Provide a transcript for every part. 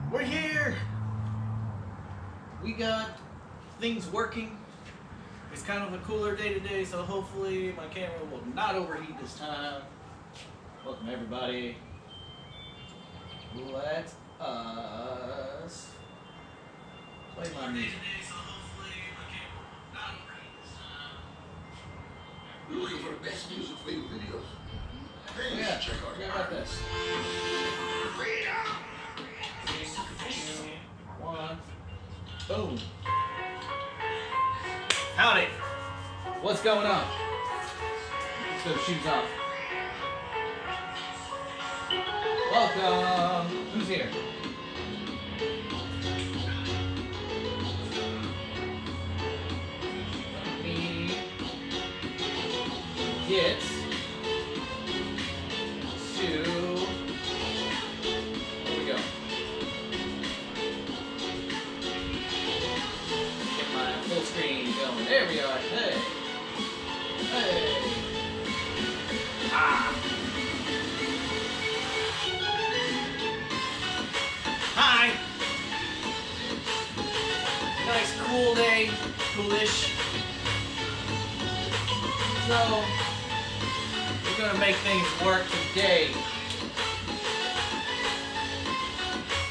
We're here. We got things working. It's kind of a cooler day today, so hopefully my camera will not overheat this time. Welcome everybody. Let us play my music. We're looking for the best music video videos. Hey, Yeah, check out forget about this. One. Boom. Howdy. What's going on? Let's go shoes off. Welcome. Who's here? Let me get to. Here we go. Get my full screen going. There we are. Hey. Hey. Ah. Hi. Nice cool day. Coolish. So, we're gonna make things work today.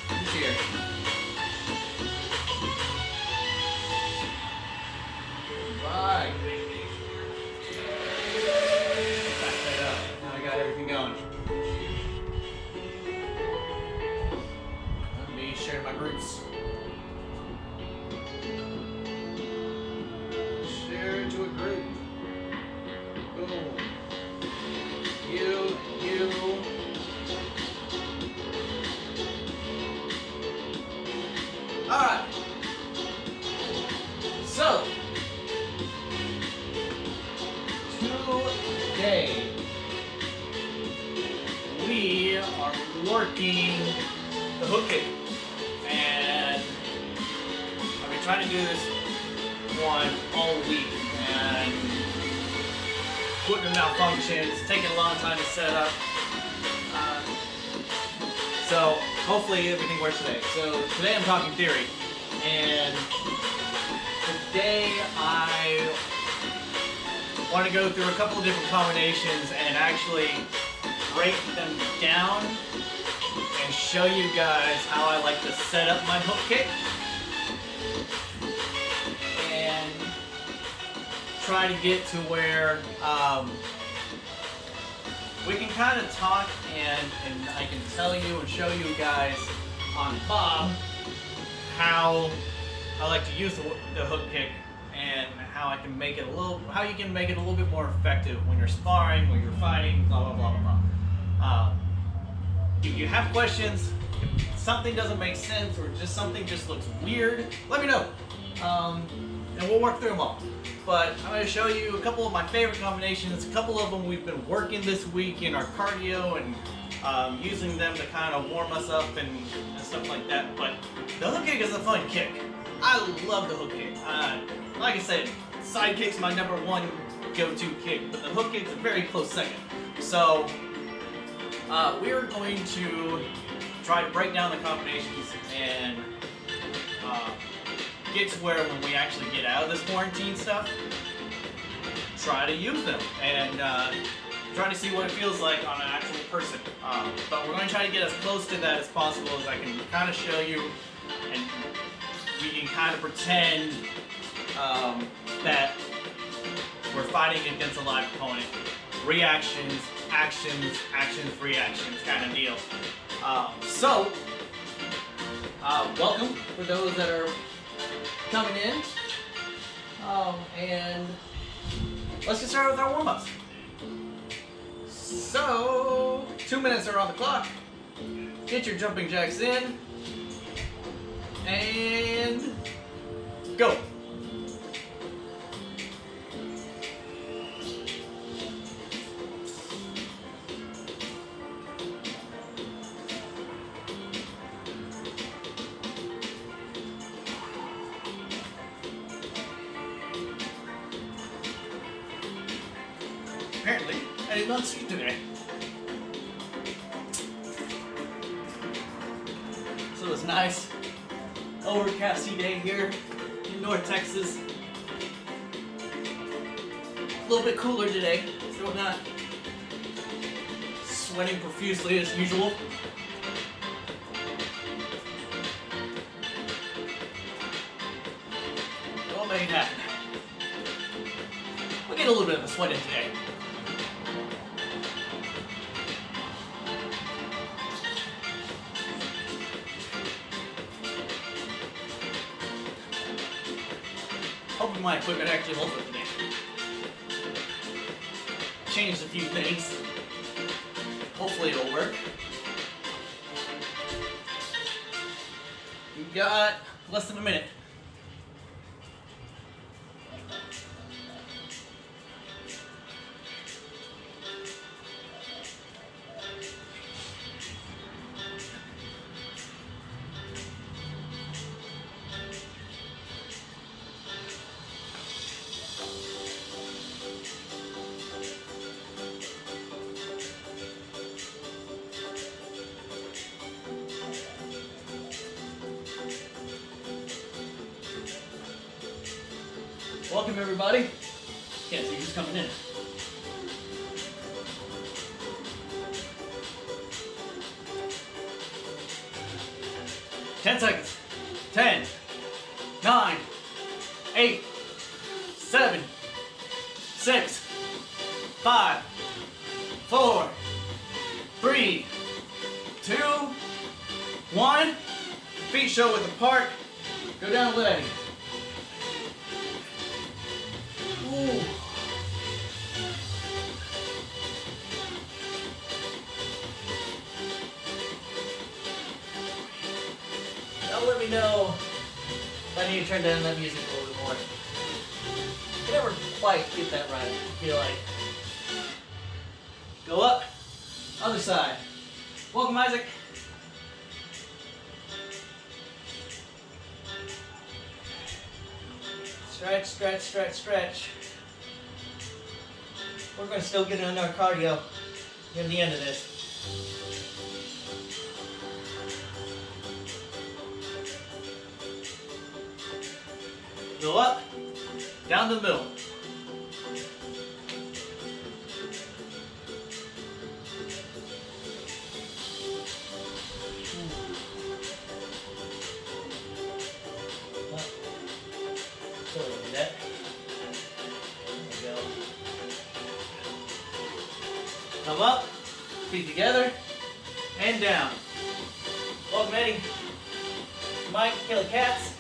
Who's here? Right. Back that up. Now I got everything going. Let me share my groups. Share to a group. Boom. You. Alright. So, today we are working the hook kick. And I've been trying to do this one all week. And equipment malfunctions, it's taking a long time to set up. So hopefully everything works today. So today I'm talking theory, and today I want to go through a couple of different combinations and actually break them down and show you guys how I like to set up my hook kick. And try to get to where we can kind of talk and I can tell you and show you guys on Bob how I like to use the hook kick and how I can make it how you can make it a little bit more effective when you're sparring, when you're fighting, blah blah blah blah blah. If you have questions, if something doesn't make sense or just something just looks weird, let me know. And we'll work through them all. But I'm going to show you a couple of my favorite combinations. A couple of them we've been working this week in our cardio and using them to kind of warm us up and stuff like that. But the hook kick is a fun kick. I love the hook kick. Like I said, side kick's my #1 go-to kick, but the hook kick's a very close second. So we're going to try to break down the combinations and get to where when we actually get out of this quarantine stuff, try to use them and try to see what it feels like on an actual person. But we're going to try to get as close to that as possible as I can kind of show you, and we can kind of pretend that we're fighting against a live opponent. Reactions, actions, reactions kind of deal. Welcome for those that are coming in, and let's get started with our warm-ups. So, 2 minutes are on the clock. Get your jumping jacks in, and go. Apparently, I did not see today. So Feels nice. Overcasty day here in North Texas. A little bit cooler today, so we're not sweating profusely as usual. We'll make it happen. We'll get a little bit of a sweat in today. Hoping my equipment actually holds up today. Changed a few things. Hopefully it'll work. We've got less than a minute. Welcome everybody. Can't see who's coming in. Ten seconds. 10, 9, 8, 7, 6, 5, 4, 3, 2, 1. Feet show width apart. Go down leg. Ooh. Now let me know if I need to turn down that music a little bit more. I never quite get that right, I feel like. Go up, other side. Welcome, Isaac. Stretch, stretch, stretch, stretch. We're going to still get in our cardio near the end of this. Go up, down the middle. Come up, feet together, and down. Welcome, Eddie. Mike, kill the cats.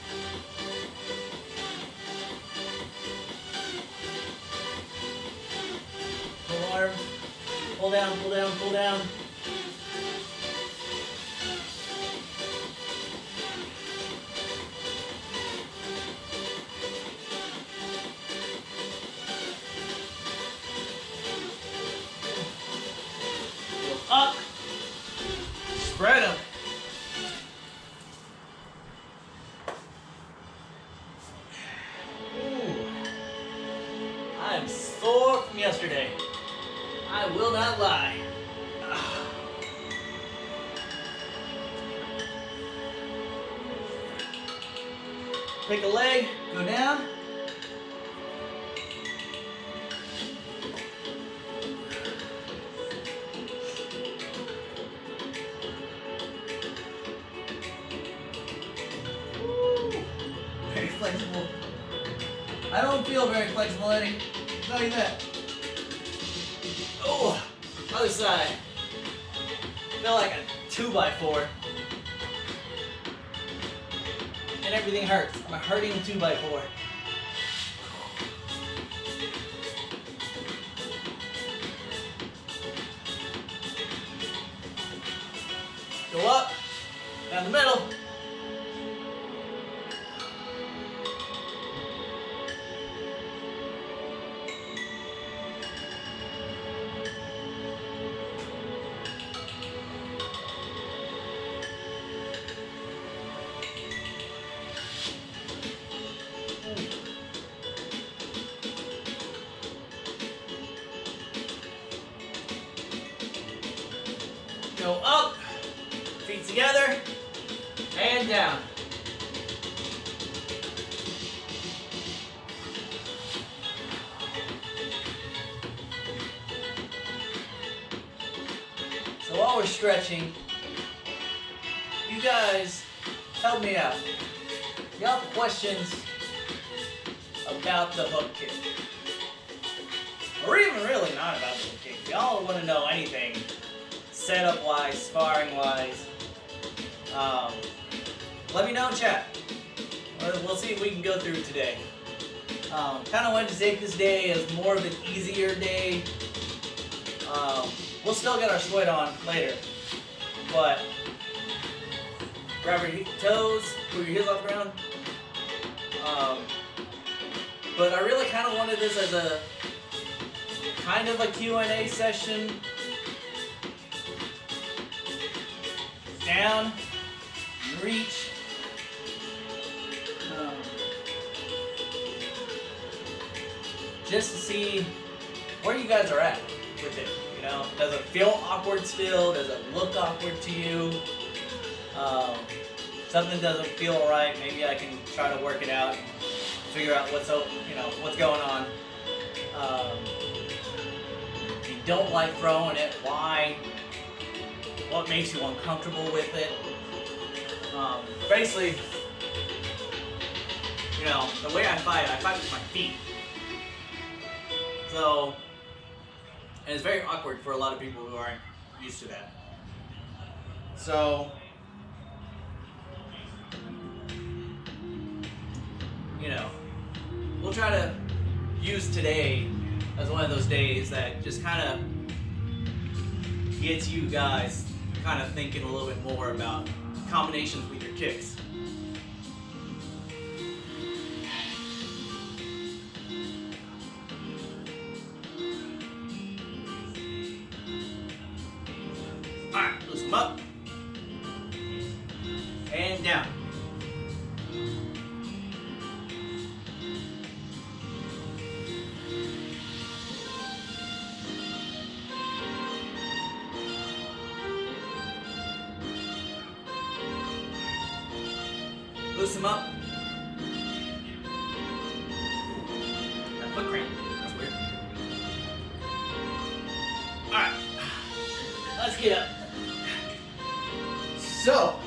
Pull arms, pull down, pull down, pull down. Up, spread them. Ooh. I am sore from yesterday. I will not lie. Pick a leg, go down. Very flexible. I don't feel very flexible, Eddie. I'll tell you that. Oh, other side. Feel like a 2x4. And everything hurts. I'm a hurting 2x4. Go up, down the middle. Go up, feet together, and down. So while we're stretching, you guys help me out. Y'all have questions about the hook kick, or even really not about the hook kick. Y'all want to know anything, setup wise, sparring wise. Let me know in chat. We'll see if we can go through it today. Kind of wanted to take this day as more of an easier day. We'll still get our sweat on later, but grab your toes, put your heels off the ground. But I really kind of wanted this as a kind of a Q&A session. Down, reach. Just to see where you guys are at with it. You know, does it feel awkward still? Does it look awkward to you? Something doesn't feel right. Maybe I can try to work it out and figure out what's going on. If you don't like throwing it, why? What makes you uncomfortable with it? Basically, you know, the way I fight with my feet. So, and it's very awkward for a lot of people who aren't used to that. So, you know, we'll try to use today as one of those days that just kind of gets you guys kind of thinking a little bit more about combinations with your kicks. Alright, loosen them up. And down. Loosen them up. That foot cramp. That's weird. Alright. Let's get up. So,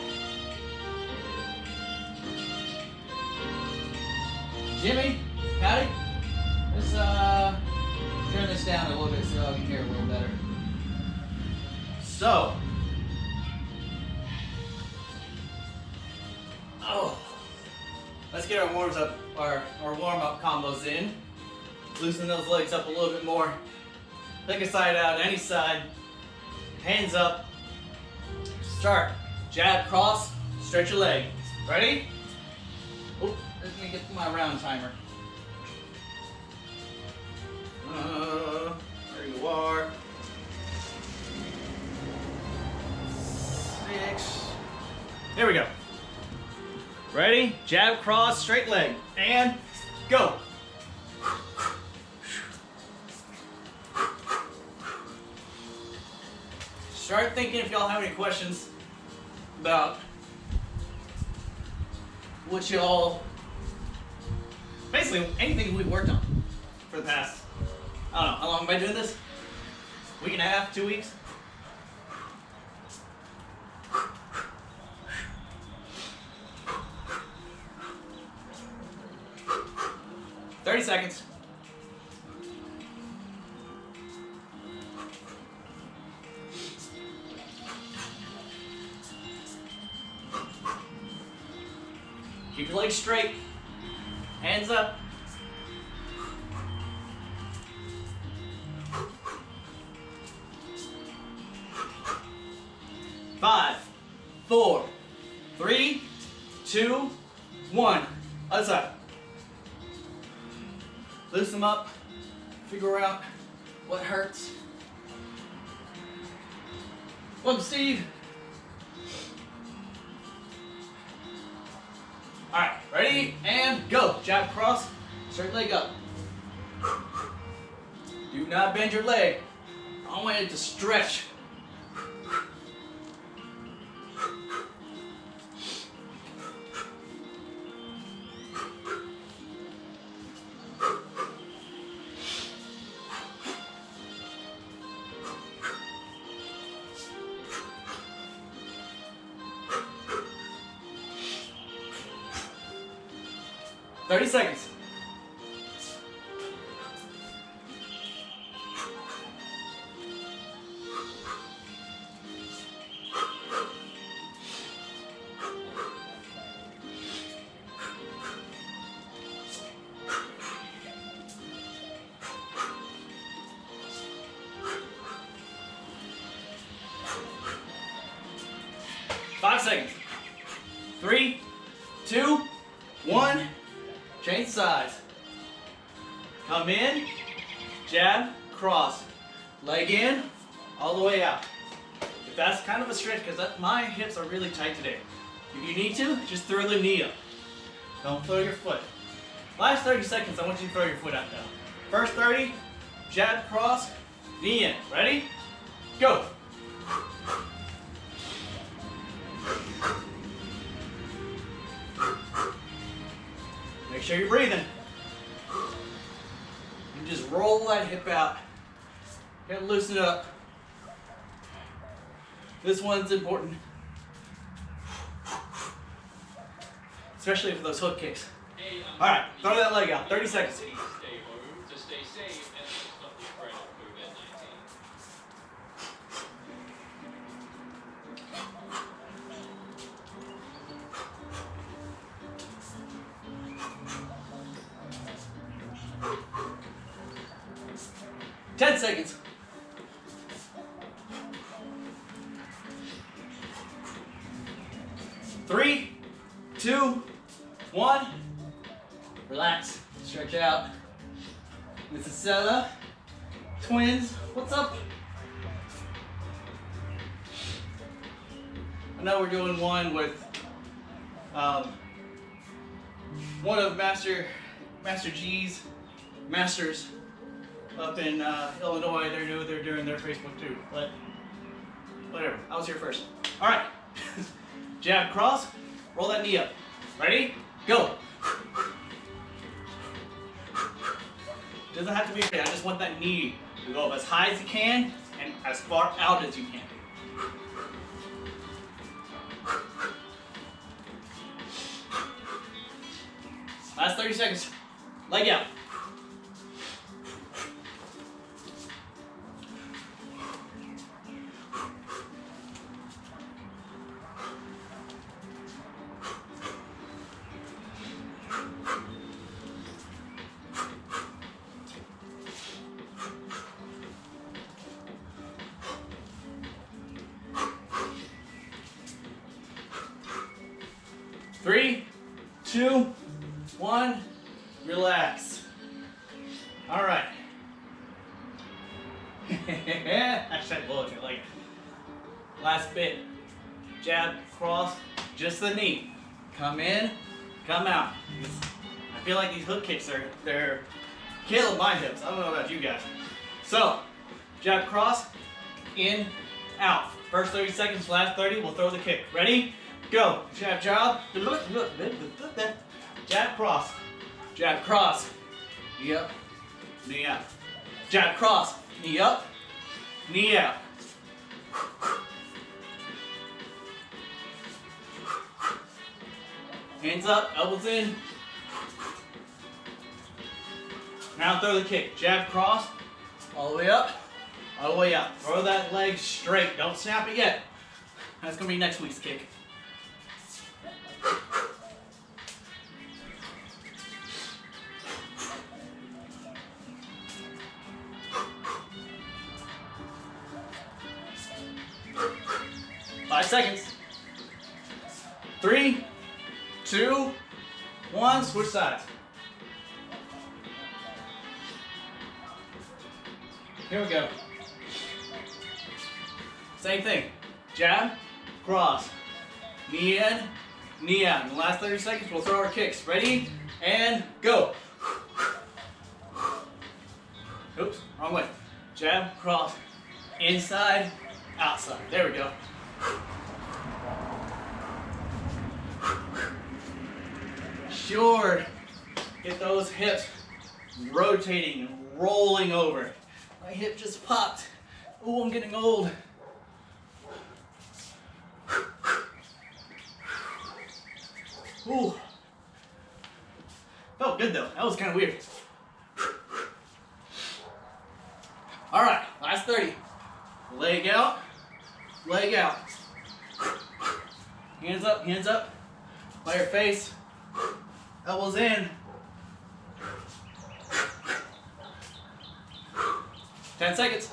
Jimmy, Patty, let's turn this down a little bit so I can hear a little better. So, let's get our warm up combos in. Loosen those legs up a little bit more. Pick a side out, any side. Hands up. Start. Jab, cross, stretch your leg. Ready? Oh, let me get my round timer. There you are. 6. There we go. Ready? Jab, cross, straight leg. And go. Start thinking if y'all have any questions about what y'all, basically anything we've worked on for the past, I don't know, how long have I been doing this? Week and a half, 2 weeks? $30 seconds. Keep your legs straight. Hands up. 5, 4, 3, 2, 1. Other side. Loosen them up. Figure out what hurts. Welcome, Steve. All right, ready and go. Jab, cross, straight leg up. Do not bend your leg. I want it to stretch. 30 seconds. Five seconds. 3, 2, 1. Change sides. Come in, jab, cross. Leg in, all the way out. If that's kind of a stretch, because my hips are really tight today. If you need to, just throw the knee up. Don't throw your foot. Last 30 seconds, I want you to throw your foot out now. First 30, jab, cross, knee in. Ready? Go. Make sure you're breathing. And just roll that hip out. You gotta loosen it up. This one's important. Especially for those hook kicks. Alright, throw that leg out. 30 seconds. 10 seconds. 3, 2, 1. Relax. Stretch out. This is Sella. Twins. What's up? I know we're doing one with one of Master G's Masters up in Illinois. They're doing their Facebook too, but whatever. I was here first. All right. Jab, cross, roll that knee up. Ready? Go. Doesn't have to be straight. I just want that knee to go up as high as you can and as far out as you can. Last 30 seconds. Leg out. Three, 2, 1, relax. All right. I said look, I like it. Last bit. Jab, cross, just the knee. Come in, come out. I feel like these hook kicks they're killing my hips. I don't know about you guys. So, jab, cross, in, out. First 30 seconds, last 30, we'll throw the kick. Ready? Go. Jab, jab. Jab, cross. Jab, cross. Knee up. Knee out. Jab, cross. Knee up. Knee out. Hands up. Elbows in. Now throw the kick. Jab, cross. All the way up. All the way out. Throw that leg straight. Don't snap it yet. That's going to be next week's kick. Five seconds. 3, 2, 1. Switch sides. Here we go. Same thing. Jab, cross, knee in, knee out. In the last 30 seconds, we'll throw our kicks. Ready? And go. Oops, wrong way. Jab, cross, inside, outside. There we go. Sure, get those hips rotating and rolling over. My hip just popped. Oh, I'm getting old. Ooh. Felt felt good though. That was kind of weird. All right, last 30. Leg out, leg out. Hands up, by your face, elbows in. 10 seconds.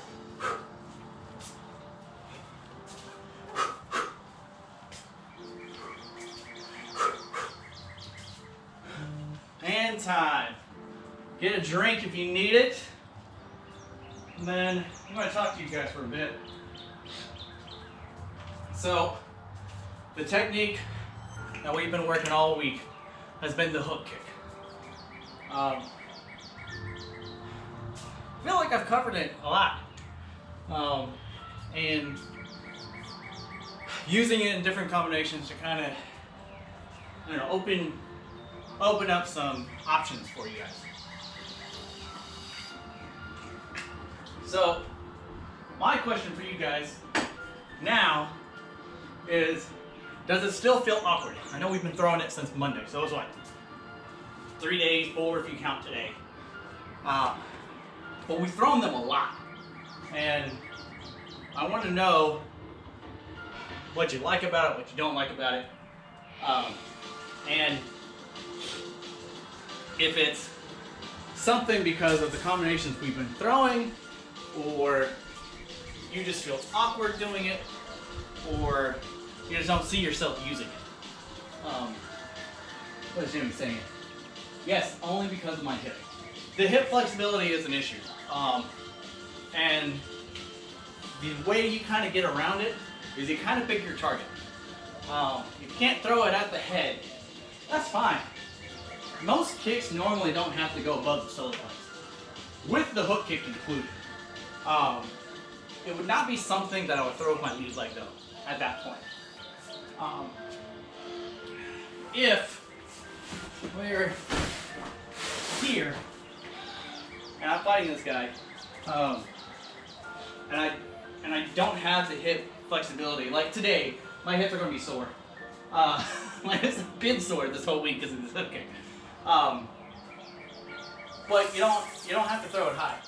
And time. Get a drink if you need it. And then I'm going to talk to you guys for a bit. So, the technique that we've been working all week has been the hook kick. I feel like I've covered it a lot. And using it in different combinations to kind of, I don't know, open up some options for you guys. So, my question for you guys now is, does it still feel awkward? I know we've been throwing it since Monday, so it was what? 3 days, 4 if you count today. But we've thrown them a lot. And I want to know what you like about it, what you don't like about it. And if it's something because of the combinations we've been throwing, or you just feel awkward doing it, or you just don't see yourself using it. What is Jimmy saying? Yes, only because of my hip. The hip flexibility is an issue. And the way you kind of get around it is you kind of pick your target. You can't throw it at the head. That's fine. Most kicks normally don't have to go above the solar plexus, with the hook kick included. It would not be something that I would throw with my lead leg though, at that point. If we're here, and I'm fighting this guy, and I don't have the hip flexibility, like today, my hips are going to be sore. My hips have been sore this whole week because of this hip kick. But you don't have to throw it high.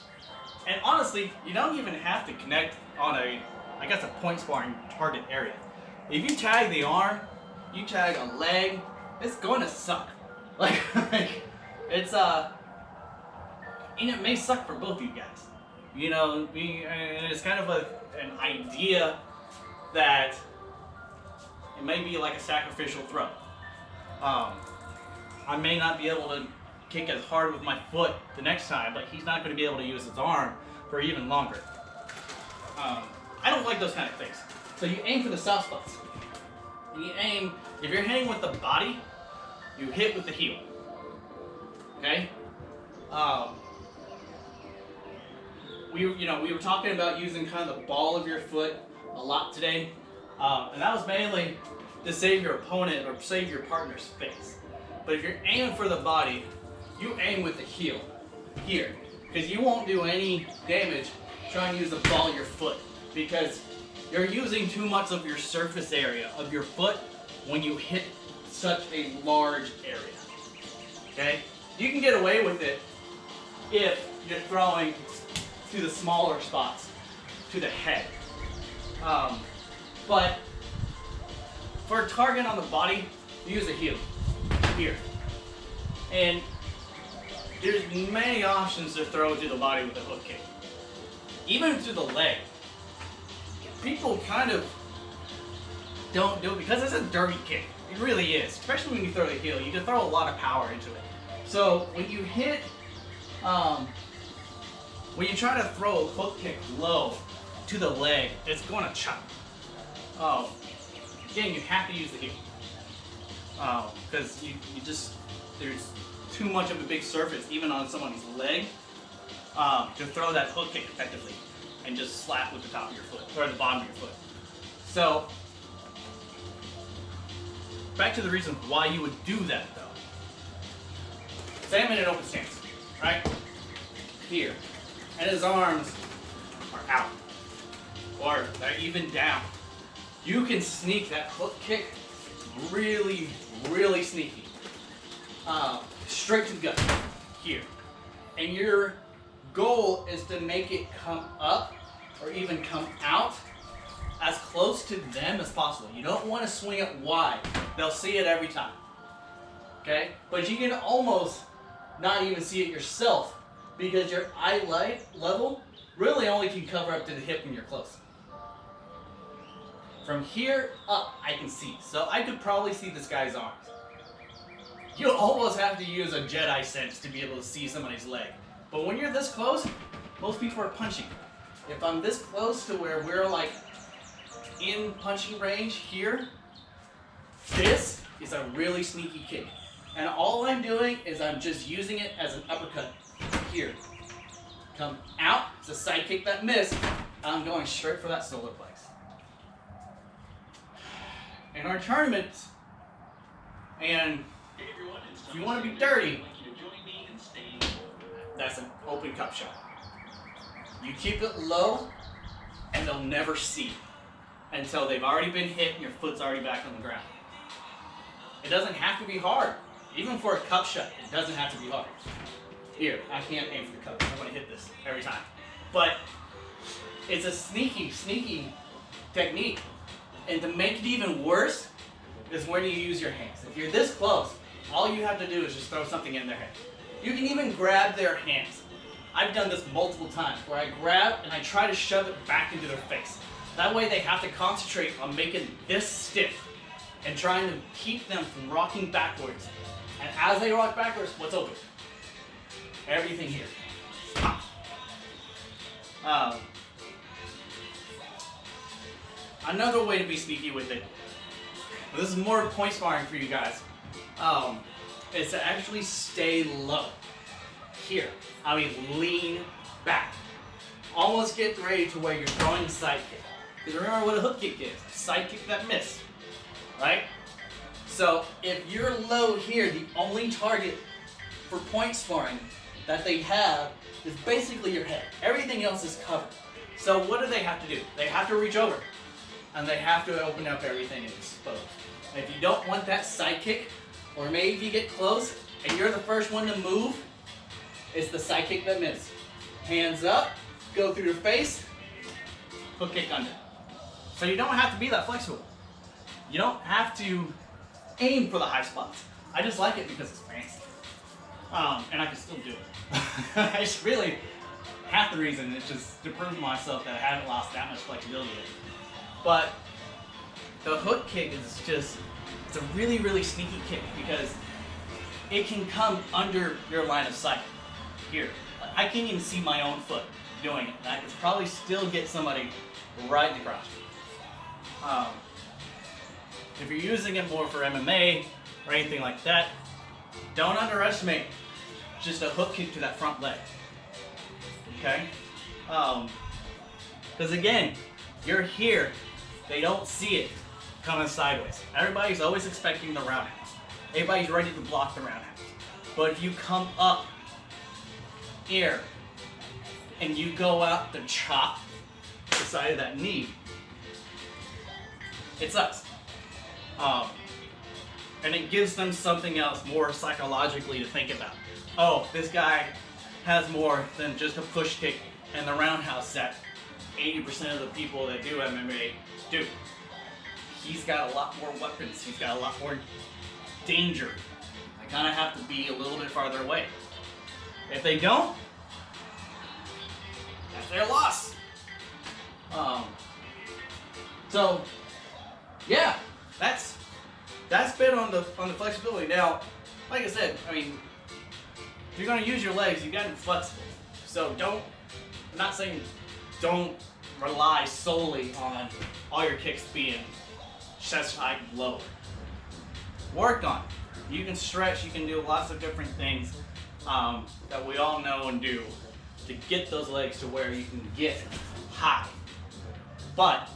And honestly, you don't even have to connect on I guess a point sparring target area. If you tag the arm, you tag a leg, it's going to suck. Like it's and it may suck for both of you guys. You know, and it's kind of an idea that it may be like a sacrificial throw. I may not be able to kick as hard with my foot the next time, but he's not going to be able to use his arm for even longer. I don't like those kind of things. So you aim for the soft spots. And you aim, if you're hitting with the body, you hit with the heel. Okay? We were talking about using kind of the ball of your foot a lot today. And that was mainly to save your opponent or save your partner's face. But if you're aiming for the body, you aim with the heel here, because you won't do any damage trying to use the ball of your foot, because you're using too much of your surface area of your foot when you hit such a large area. Okay? You can get away with it if you're throwing to the smaller spots, to the head. But for a target on the body, use a heel here. And there's many options to throw to the body with a hook kick. Even to the leg. People kind of don't do it because it's a dirty kick. It really is. Especially when you throw the heel. You can throw a lot of power into it. So when you hit, when you try to throw a hook kick low to the leg, it's going to chop. Again, you have to use the heel. Because you just, there's too much of a big surface, even on someone's leg, to throw that hook kick effectively and just slap with the top of your foot, or the bottom of your foot. So, back to the reason why you would do that though. Say I'm in an open stance, right? Here. And his arms are out. Or they're even down. You can sneak that hook kick really, really sneaky. straight to the gut, here. And your goal is to make it come up or even come out as close to them as possible. You don't want to swing it wide. They'll see it every time. Okay? But you can almost not even see it yourself because your eye level really only can cover up to the hip when you're close. From here up, I can see. So I could probably see this guy's arms. You almost have to use a Jedi sense to be able to see somebody's leg. But when you're this close, most people are punching. If I'm this close to where we're like in punching range here, this is a really sneaky kick. And all I'm doing is I'm just using it as an uppercut here. Come out, it's a side kick that missed. I'm going straight for that solar plex. In our tournaments, and if you want to be dirty, that's an open cup shot. You keep it low, and they'll never see until they've already been hit and your foot's already back on the ground. It doesn't have to be hard. Even for a cup shot, it doesn't have to be hard. Here, I can't aim for the cup. I'm going to hit this every time. But it's a sneaky, sneaky technique. And to make it even worse is when you use your hands. If you're this close, all you have to do is just throw something in their hand. You can even grab their hands. I've done this multiple times where I grab and I try to shove it back into their face. That way they have to concentrate on making this stiff and trying to keep them from rocking backwards. And as they rock backwards, what's open? Everything here. Another way to be sneaky with it, this is more point sparring for you guys, is to actually stay low. Here, I mean lean back. Almost get ready to where you're throwing a side kick. Because remember what a hook kick is, a side kick that missed, right? So if you're low here, the only target for point sparring that they have is basically your head. Everything else is covered. So what do they have to do? They have to reach over and they have to open up everything and expose. And if you don't want that side kick, or maybe if you get close and you're the first one to move, it's the side kick that missed. Hands up, go through your face, hook kick under. So you don't have to be that flexible. You don't have to aim for the high spots. I just like it because it's fancy. And I can still do it. It's really half the reason. It's just to prove to myself that I haven't lost that much flexibility yet. But the hook kick is just, it's a really, really sneaky kick because it can come under your line of sight. Here, I can't even see my own foot doing it. And I could probably still get somebody right in the crotch. If you're using it more for MMA or anything like that, don't underestimate just a hook kick to that front leg. Okay? Because again, you're here, they don't see it coming sideways. Everybody's always expecting the roundhouse. Everybody's ready to block the roundhouse. But if you come up here and you go out to chop the side of that knee, it sucks. And it gives them something else more psychologically to think about. Oh, this guy has more than just a push kick and the roundhouse that 80% of the people that do MMA do. He's got a lot more weapons. He's got a lot more danger. I kind of have to be a little bit farther away. If they don't, that's their loss. So, yeah, that's been on the flexibility. Now, like I said, I mean, if you're going to use your legs, you got to be flexible. So I'm not saying don't rely solely on all your kicks being chest height and lower. Work on it. You can stretch, you can do lots of different things that we all know and do to get those legs to where you can get high. But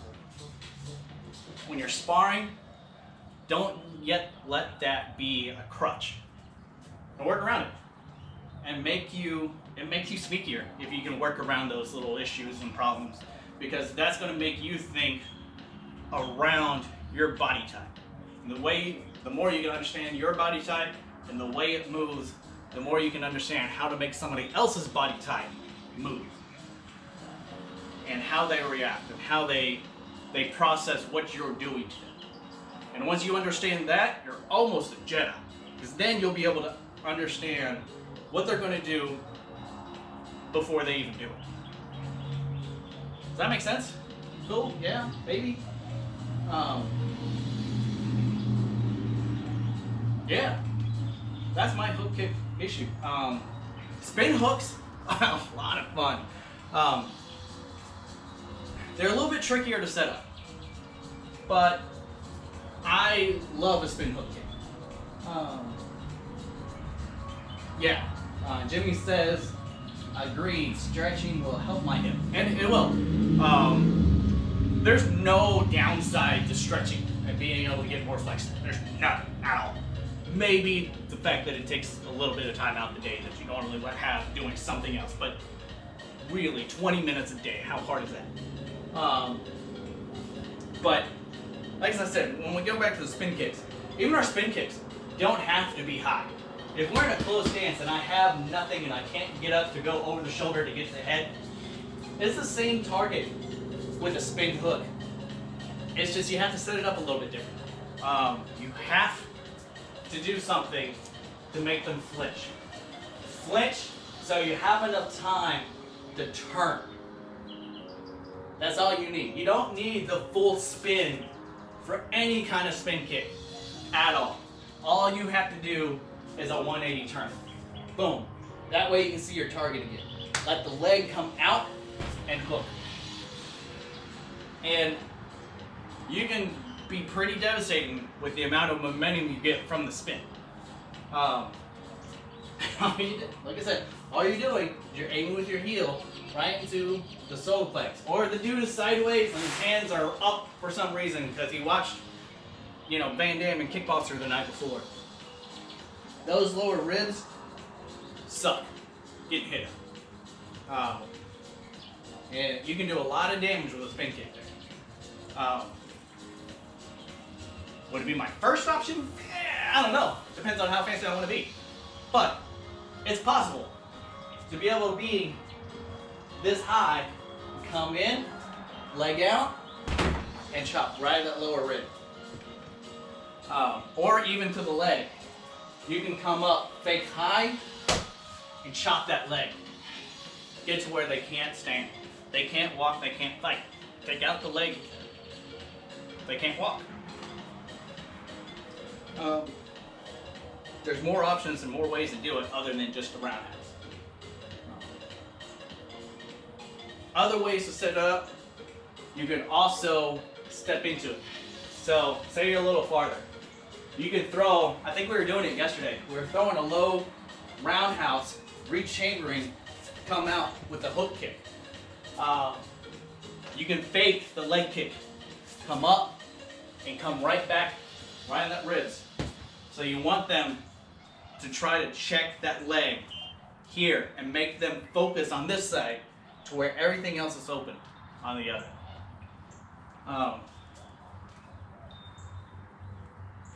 when you're sparring, don't yet let that be a crutch. And work around it. And it makes you sneakier if you can work around those little issues and problems, because that's going to make you think around your body type. And the more you can understand your body type, and the way it moves, the more you can understand how to make somebody else's body type move. And how they react, and how they process what you're doing to them. And once you understand that, you're almost a Jedi. Because then you'll be able to understand what they're going to do before they even do it. Does that make sense? Cool? Yeah? Maybe? Yeah. That's my hook kick issue. Spin hooks are a lot of fun. They're a little bit trickier to set up, but I love a spin hook kick. Yeah, Jimmy says, agreed, stretching will help my hip, and it will. There's no downside to stretching and being able to get more flexible. There's none at all. Maybe the fact that it takes a little bit of time out of the day that you normally would have doing something else, but really, 20 minutes a day, how hard is that? But, like I said, when we go back to the spin kicks, even our spin kicks don't have to be high. If we're in a close stance and I have nothing and I can't get up to go over the shoulder to get to the head, it's the same target with a spin hook. It's just you have to set it up a little bit different. You have to do something to make them flinch. Flinch so you have enough time to turn. That's all you need. You don't need the full spin for any kind of spin kick at all. All you have to do is a 180 turn. Boom. That way you can see your target again. Let the leg come out and hook. And you can be pretty devastating with the amount of momentum you get from the spin. Like I said, all you're doing is you're aiming with your heel right into the solar plex. Or the dude is sideways and his hands are up for some reason because he watched, Van Damme and Kickboxer the night before. Those lower ribs suck getting hit. And you can do a lot of damage with a spin kick there. Would it be my first option? I don't know. Depends on how fancy I want to be. But it's possible to be able to be this high, come in, leg out, and chop right at that lower rib. Or even to the leg. You can come up, fake high, and chop that leg. Get to where they can't stand. They can't walk, they can't fight. Take out the leg. They can't walk. There's more options and more ways to do it other than just a roundhouse. Other ways to set it up, you can also step into it. So, say you're a little farther. You can throw, I think we were doing it yesterday, we were throwing a low roundhouse, re-chambering, come out with a hook kick. You can fake the leg kick, come up, and come right back, right in that ribs. So you want them to try to check that leg here and make them focus on this side to where everything else is open on the other.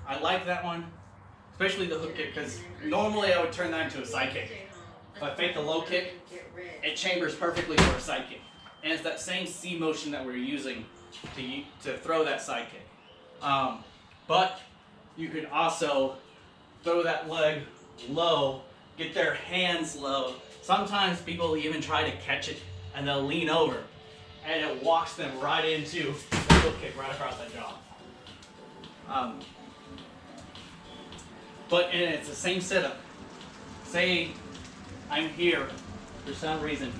I like that one, especially the hook kick, because normally I would turn that into a side kick. If I fake the low kick, it chambers perfectly for a side kick. And it's that same C motion that we're using to throw that side kick. But you can also throw that leg low, get their hands low. Sometimes people even try to catch it and they'll lean over and it walks them right into the hook kick right across that jaw. And it's the same setup. Say I'm here for some reason,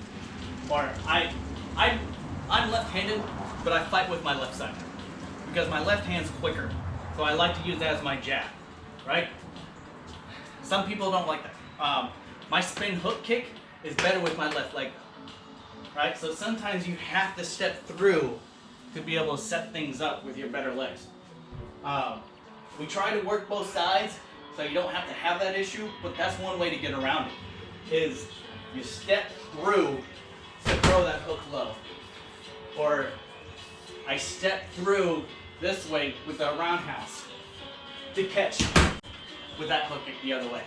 or I'm left-handed, but I fight with my left side because my left hand's quicker. So I like to use that as my jab, right? Some people don't like that. My spin hook kick is better with my left leg, right? So sometimes you have to step through to be able to set things up with your better legs. We try to work both sides so you don't have to have that issue, but that's one way to get around it, is you step through to throw that hook low. Or I step through this way with the roundhouse to catch with that hook kick the other way.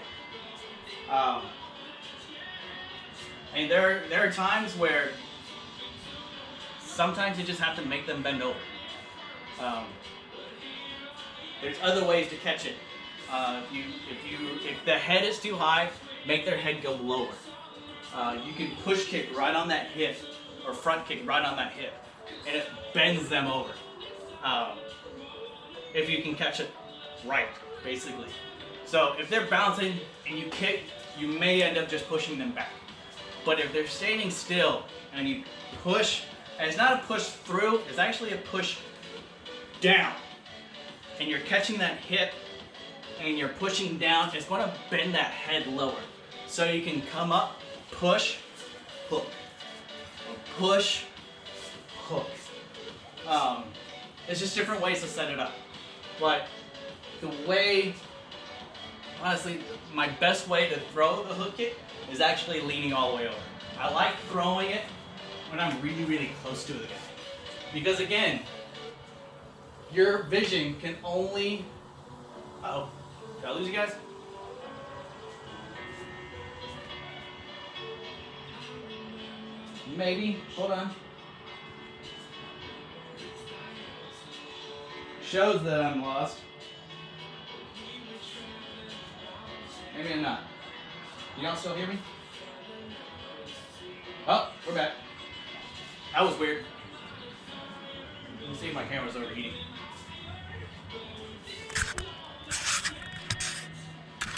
And there are times where sometimes you just have to make them bend over. There's other ways to catch it. If the head is too high, make their head go lower. You can push kick right on that hip, or front kick right on that hip, and it bends them over. If you can catch it right, basically. So if they're bouncing and you kick, you may end up just pushing them back. But if they're standing still and you push, and it's not a push through, it's actually a push down. And you're catching that hip and you're pushing down, it's going to bend that head lower. So you can come up, push, hook. Push, hook. It's just different ways to set it up. But the way, honestly, my best way to throw the hook kick is actually leaning all the way over. I like throwing it when I'm really, really close to the guy. Because again, your vision can only... Uh-oh. Did I lose you guys? Maybe. Hold on. Shows that I'm lost. Maybe I'm not. You don't still hear me? Oh, we're back. That was weird. Let me see if my camera's overheating.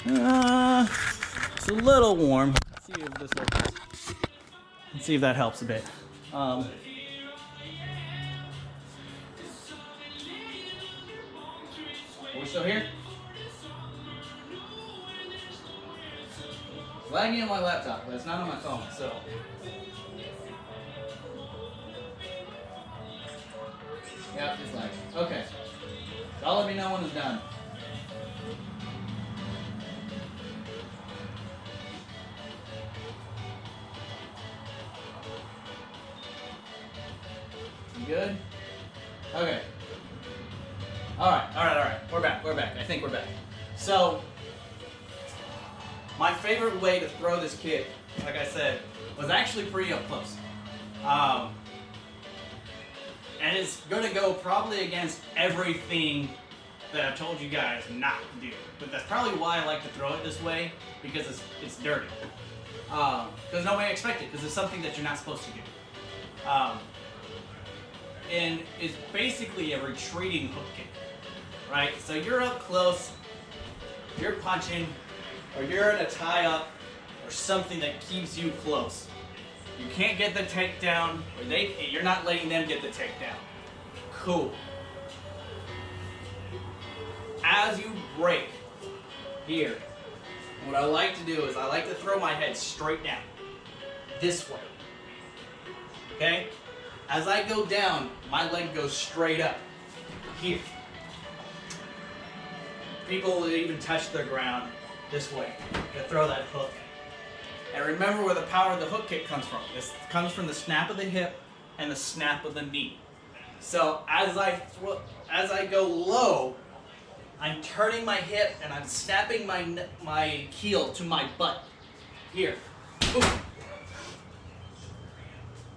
It's a little warm. Let's see if this helps. Let's see if that helps a bit. Are we still here? It's lagging on my laptop, but it's not on my phone, so. Yeah, it's lagging. Okay. Y'all let me know when it's done. You good? Okay. Alright. We're back. I think we're back. So, my favorite way to throw this kick, like I said, was actually pretty up close. And it's going to go probably against everything that I've told you guys not to do. But that's probably why I like to throw it this way, because it's dirty. Because nobody expects it, because it's something that you're not supposed to do. And it's basically a retreating hook kick, right? So you're up close, you're punching, or you're in a tie-up, or something that keeps you close. You can't get the takedown, or you're not letting them get the takedown. Cool. As you break here, what I like to do is I like to throw my head straight down, this way. Okay? As I go down, my leg goes straight up, here. People will even touch the ground this way to throw that hook. And remember where the power of the hook kick comes from. This comes from the snap of the hip and the snap of the knee. So as I go low, I'm turning my hip and I'm snapping my heel to my butt. Here. Boom.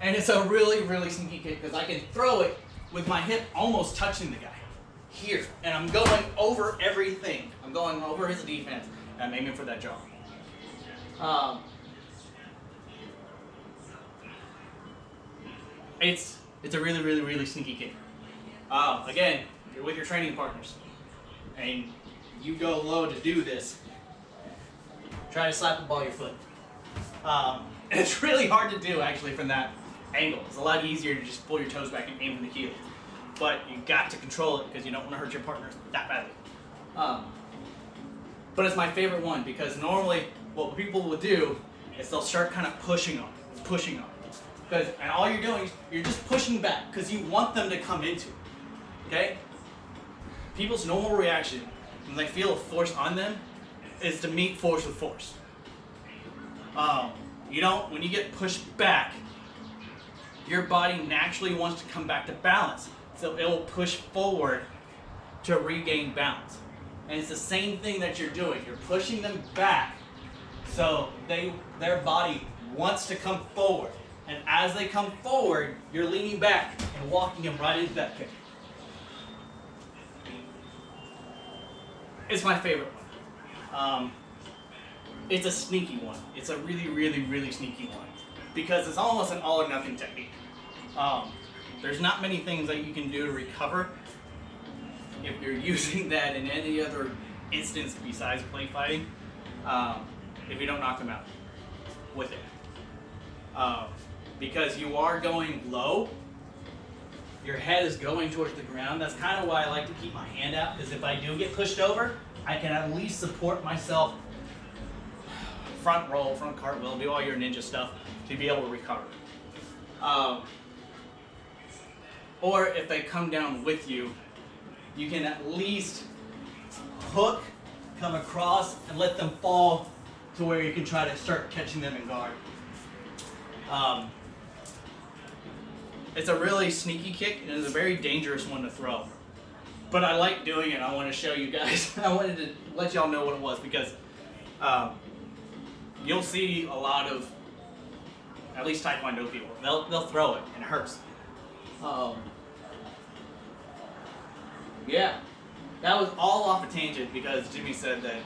And it's a really, really sneaky kick because I can throw it with my hip almost touching the guy. Here. And I'm going over everything. I'm going over his defense. And I'm aiming for that jaw. It's a really, really, really sneaky kick. Again, you're with your training partners. And you go low to do this. Try to slap the ball your foot. It's really hard to do actually from that angle. It's a lot easier to just pull your toes back and aim for the heel. But you got to control it because you don't want to hurt your partners that badly. But it's my favorite one because normally what people will do is they'll start kind of pushing on. And all you're doing is you're just pushing back because you want them to come into it. Okay? People's normal reaction when they feel a force on them is to meet force with force. When you get pushed back, your body naturally wants to come back to balance. So it will push forward to regain balance. And it's the same thing that you're doing. You're pushing them back so their body wants to come forward. And as they come forward, you're leaning back and walking them right into that kick. It's my favorite one. It's a sneaky one. It's a really, really, really sneaky one. Because it's almost an all or nothing technique. There's not many things that you can do to recover if you're using that in any other instance besides play fighting, if you don't knock them out with it. Because you are going low, your head is going towards the ground. That's kind of why I like to keep my hand out, because if I do get pushed over, I can at least support myself, front roll, front cartwheel, do all your ninja stuff to be able to recover. Or if they come down with you, you can at least hook, come across, and let them fall to where you can try to start catching them in guard. It's a really sneaky kick, and it's a very dangerous one to throw. But I like doing it. I want to show you guys. I wanted to let y'all know what it was, because you'll see a lot of, at least Taekwondo people, they'll throw it, and it hurts. Yeah, that was all off a tangent because Jimmy said that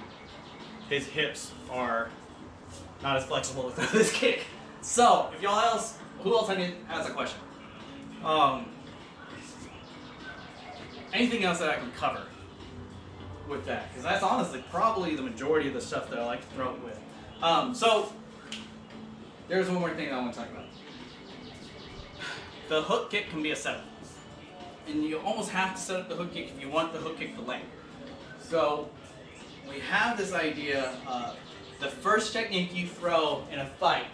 his hips are not as flexible with this kick. So, if y'all else, who else has a question? Anything else that I can cover with that? Because that's honestly probably the majority of the stuff that I like to throw it with. So, there's one more thing I want to talk about. The hook kick can be a setup. And you almost have to set up the hook kick if you want the hook kick to land. So, we have this idea of the first technique you throw in a fight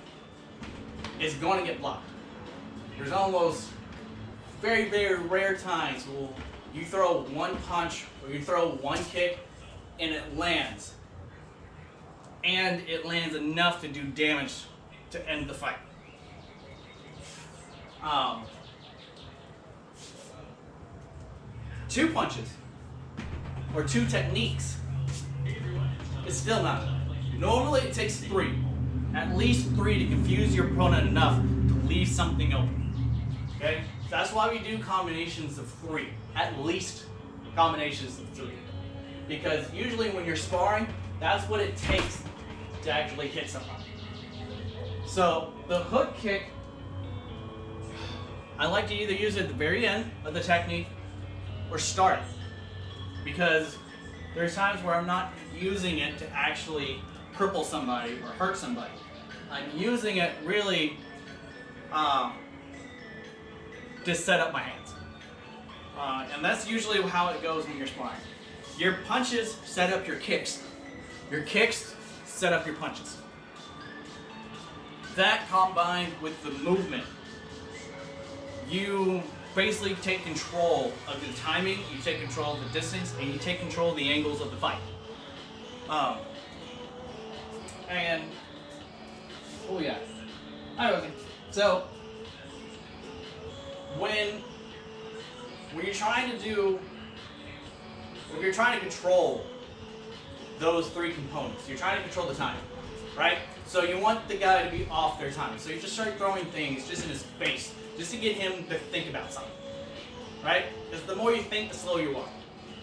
is going to get blocked. There's almost very, very rare times where you throw one punch or you throw one kick and it lands. And it lands enough to do damage to end the fight. Two punches or two techniques is still not enough. Normally it takes three. At least three to confuse your opponent enough to leave something open. Okay? So that's why we do combinations of three. At least combinations of three. Because usually when you're sparring, that's what it takes to actually hit somebody. So the hook kick, I like to either use it at the very end of the technique or start it. Because there's times where I'm not using it to actually cripple somebody or hurt somebody. I'm using it really to set up my hands. And that's usually how it goes when you're sparring. Your punches set up your kicks. Your kicks set up your punches. That combined with the movement, you basically take control of the timing, you take control of the distance, and you take control of the angles of the fight. Oh yeah. Okay. So when you're trying to control those three components, you're trying to control the time, right? So you want the guy to be off their time. So you just start throwing things just in his face, just to get him to think about something, right? Because the more you think, the slower you are,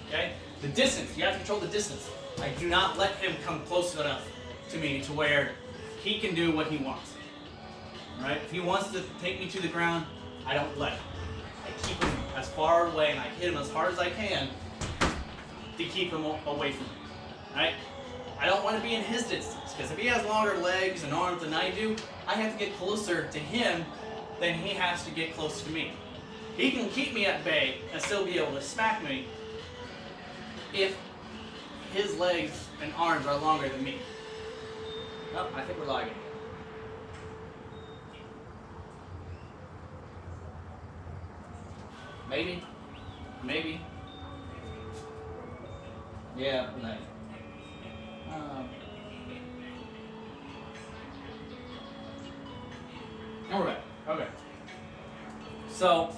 okay? The distance, you have to control the distance. I do not let him come close enough to me to where he can do what he wants, right? If he wants to take me to the ground, I don't let him. I keep him as far away and I hit him as hard as I can to keep him away from me, right? I don't want to be in his distance, because if he has longer legs and arms than I do, I have to get closer to him than he has to get close to me. He can keep me at bay and still be able to smack me if his legs and arms are longer than me. Oh, I think we're lagging. Maybe. Maybe. Yeah, no. Alright, okay. So,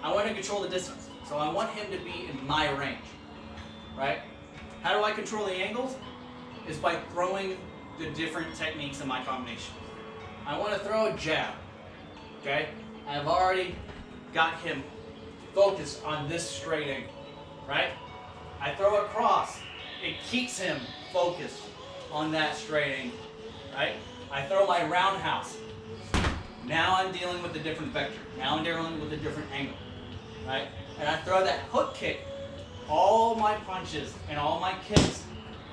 I want to control the distance. So I want him to be in my range, right? How do I control the angles? Is by throwing the different techniques in my combination. I want to throw a jab, okay? I've already got him focused on this straight angle, right? I throw a cross, it keeps him focused on that straight angle, right? I throw my roundhouse. Now I'm dealing with a different vector. Now I'm dealing with a different angle, right? And I throw that hook kick. All my punches and all my kicks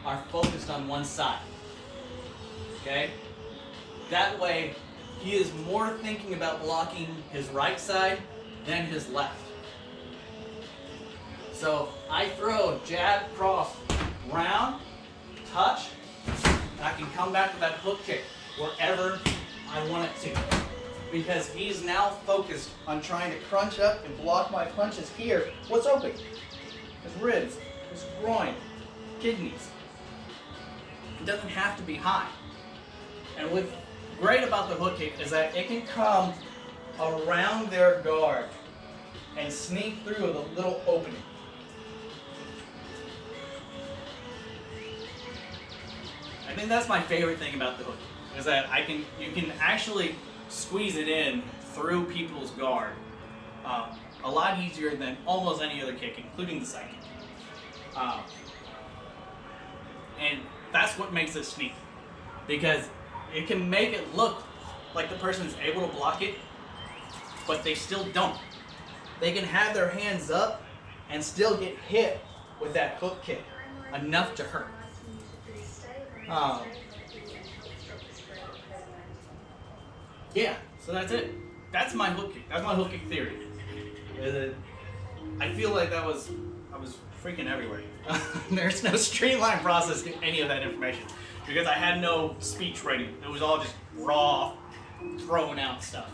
are focused on one side, okay? That way, he is more thinking about blocking his right side than his left. So I throw jab, cross, round, touch, and I can come back with that hook kick wherever I want it to. Because he's now focused on trying to crunch up and block my punches here. What's open? His ribs, his groin, kidneys. It doesn't have to be high. And what's great about the hook kick is that it can come around their guard and sneak through the little opening. I think that's my favorite thing about the hook kick, is that you can actually squeeze it in through people's guard a lot easier than almost any other kick, including the side kick. And that's what makes it sneaky, because it can make it look like the person is able to block it, but they still don't. They can have their hands up and still get hit with that hook kick enough to hurt. Yeah, so that's it. That's my hook kick. That's my hook kick theory. I feel like I was freaking everywhere. There's no streamlined process to any of that information because I had no speech ready. It was all just raw, throwing out stuff.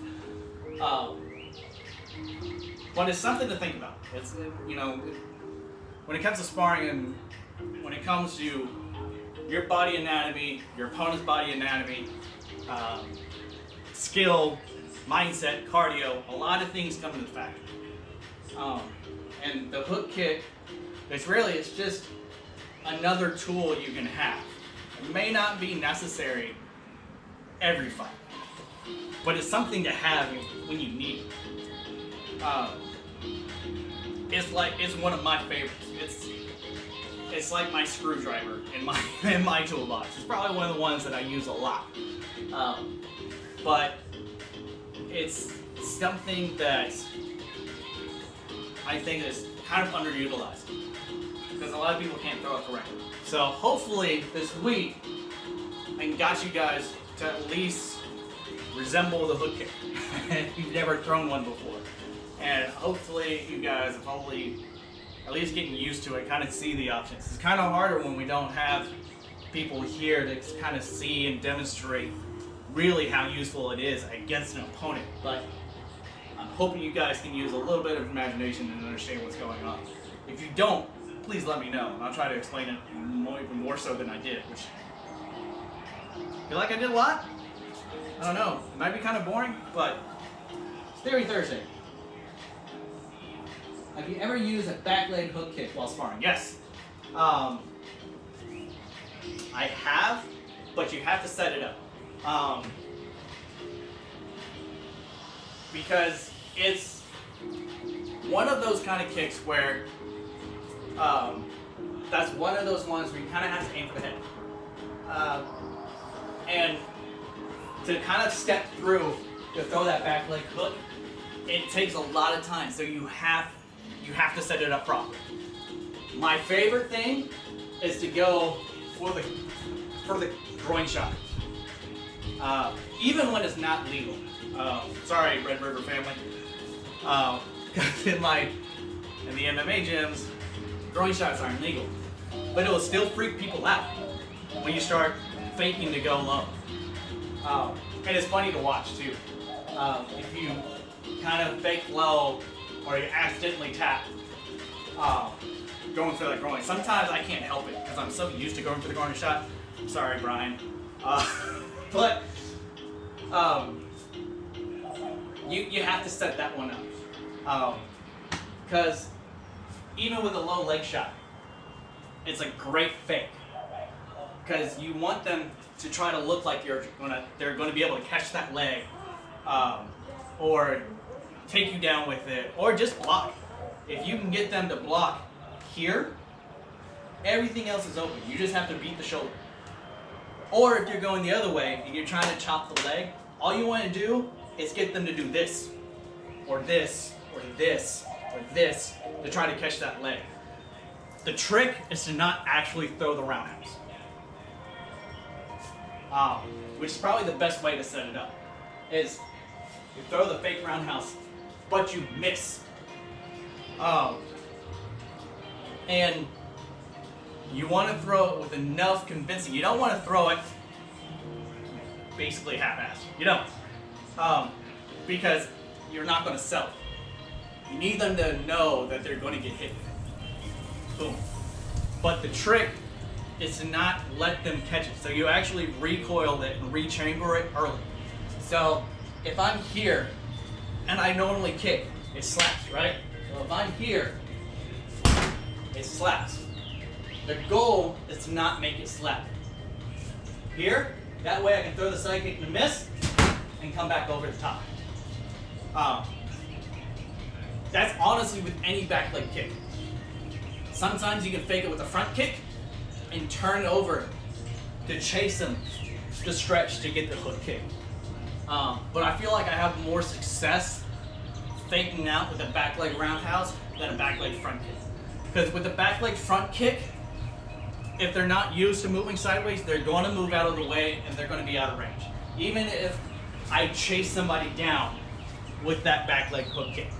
But it's something to think about. It's, when it comes to sparring and when it comes to your body anatomy, your opponent's body anatomy, skill, mindset, cardio, a lot of things come into factor. And the hook kick, it's just another tool you can have. It may not be necessary every fight, but it's something to have when you need it. It's one of my favorites. It's like my screwdriver in my toolbox. It's probably one of the ones that I use a lot. But it's something that I think is kind of underutilized because a lot of people can't throw it correctly. So hopefully this week I got you guys to at least resemble the hook kick if you've never thrown one before. And hopefully you guys are probably at least getting used to it, kind of see the options. It's kind of harder when we don't have people here to kind of see and demonstrate really how useful it is against an opponent. But I'm hoping you guys can use a little bit of imagination and understand what's going on. If you don't, please let me know, and I'll try to explain it even more so than I did. Which, feel like I did a lot? I don't know. It might be kind of boring, but it's Theory Thursday. Have you ever used a back leg hook kick while sparring? Yes. I have, but you have to set it up. Because it's one of those kind of kicks where that's one of those ones where you kind of have to aim for the head. And to kind of step through to throw that back leg hook, it takes a lot of time, so you have to set it up properly. My favorite thing is to go for the groin shot, even when it's not legal. Sorry, Red River family. In the MMA gyms, groin shots aren't legal, but it will still freak people out when you start faking to go low. And it's funny to watch too. If you kind of fake low or you accidentally tap going for that groin. Sometimes I can't help it because I'm so used to going for the groin shot. I'm sorry, Brian. But you have to set that one up because even with a low leg shot, it's a great fake. Because you want them to try to look like they're gonna be able to catch that leg, or take you down with it, or just block. If you can get them to block here, everything else is open. You just have to beat the shoulder. Or if you're going the other way and you're trying to chop the leg, all you want to do is get them to do this, or this, or this, or this, to try to catch that leg. The trick is to not actually throw the roundhouse. Which is probably the best way to set it up, is you throw the fake roundhouse, but you miss. And you want to throw it with enough convincing. You don't want to throw it basically half-assed. You don't. Because you're not going to sell it. You need them to know that they're going to get hit. Boom. But the trick is to not let them catch it. So you actually recoil it and rechamber it early. So if I'm here and I normally kick, it slaps, right? So if I'm here, it slaps. The goal is to not make it slap. Here, that way I can throw the side kick and miss and come back over the top. That's honestly with any back leg kick. Sometimes you can fake it with a front kick and turn over to chase them, to stretch to get the hook kick. But I feel like I have more success faking out with a back leg roundhouse than a back leg front kick. Because with the back leg front kick, if they're not used to moving sideways, they're going to move out of the way and they're going to be out of range. Even if I chase somebody down with that back leg hook kick.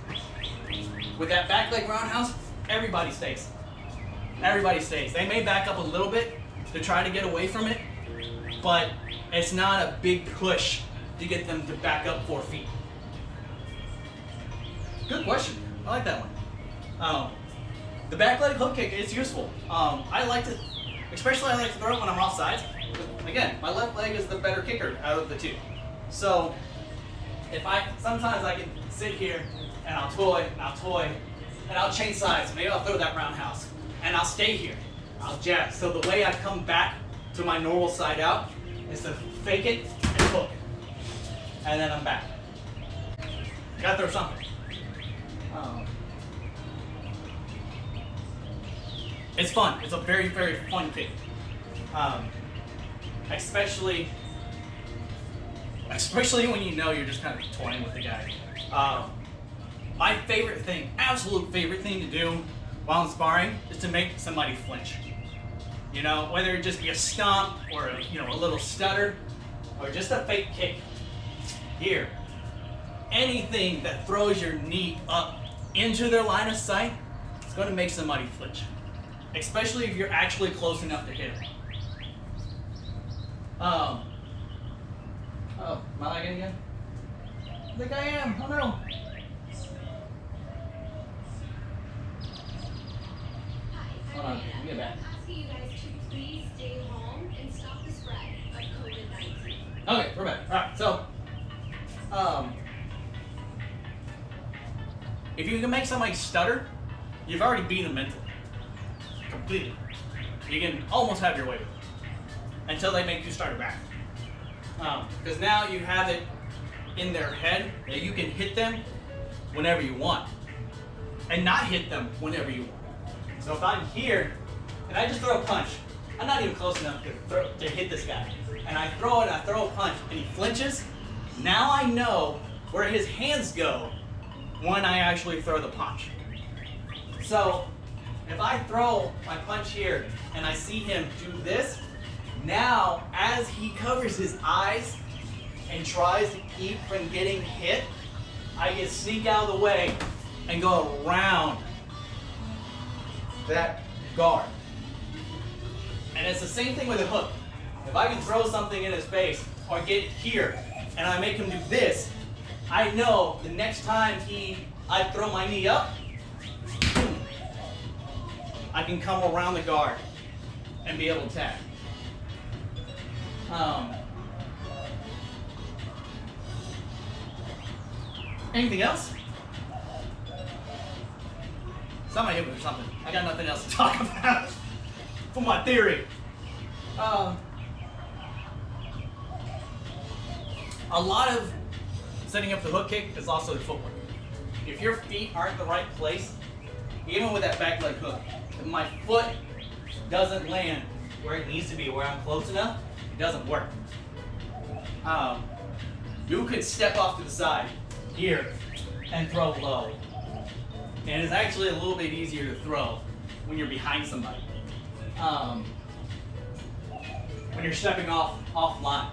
With that back leg roundhouse, everybody stays. Everybody stays. They may back up a little bit to try to get away from it, but it's not a big push to get them to back up 4 feet. Good question. I like that one. The back leg hook kick is useful. I like to throw it when I'm off sides. Again, my left leg is the better kicker out of the two. So sometimes I can sit here and I'll toy and I'll change sides. Maybe I'll throw that roundhouse and I'll stay here. I'll jab. So the way I come back to my normal side out is to fake it and hook. And then I'm back. Gotta throw something. It's fun. It's a very, very fun kick. Especially when you know you're just kind of toying with the guy. My favorite thing, absolute favorite thing to do while I'm sparring is to make somebody flinch. You know, whether it just be a stomp or a little stutter or just a fake kick. Here, anything that throws your knee up into their line of sight is going to make somebody flinch. Especially if you're actually close enough to hit them. Oh, am I lagging again? I think I am. Oh no. Hold on, let me get back. Asking you guys to please stay home and stop the spread of COVID-19. Okay, we're back. Alright, so if you can make somebody stutter, you've already beat them mentally. Completely. You can almost have your way with it until they make you stutter back. Because now you have it in their head that you can hit them whenever you want and not hit them whenever you want. So if I'm here and I just throw a punch, I'm not even close enough to hit this guy. And I throw it, I throw a punch, and he flinches. Now I know where his hands go when I actually throw the punch. So if I throw my punch here and I see him do this, now as he covers his eyes and tries to keep from getting hit, I can sneak out of the way and go around that guard. And it's the same thing with a hook. If I can throw something in his face or get here and I make him do this, I know the next time I throw my knee up, boom, I can come around the guard and be able to tag. Anything else? Somebody hit me or something. I got nothing else to talk about for my theory. A lot of setting up the hook kick is also the footwork. If your feet aren't in the right place, even with that back leg hook, if my foot doesn't land where it needs to be, where I'm close enough, it doesn't work. You could step off to the side here and throw low. And it's actually a little bit easier to throw when you're behind somebody. When you're stepping offline.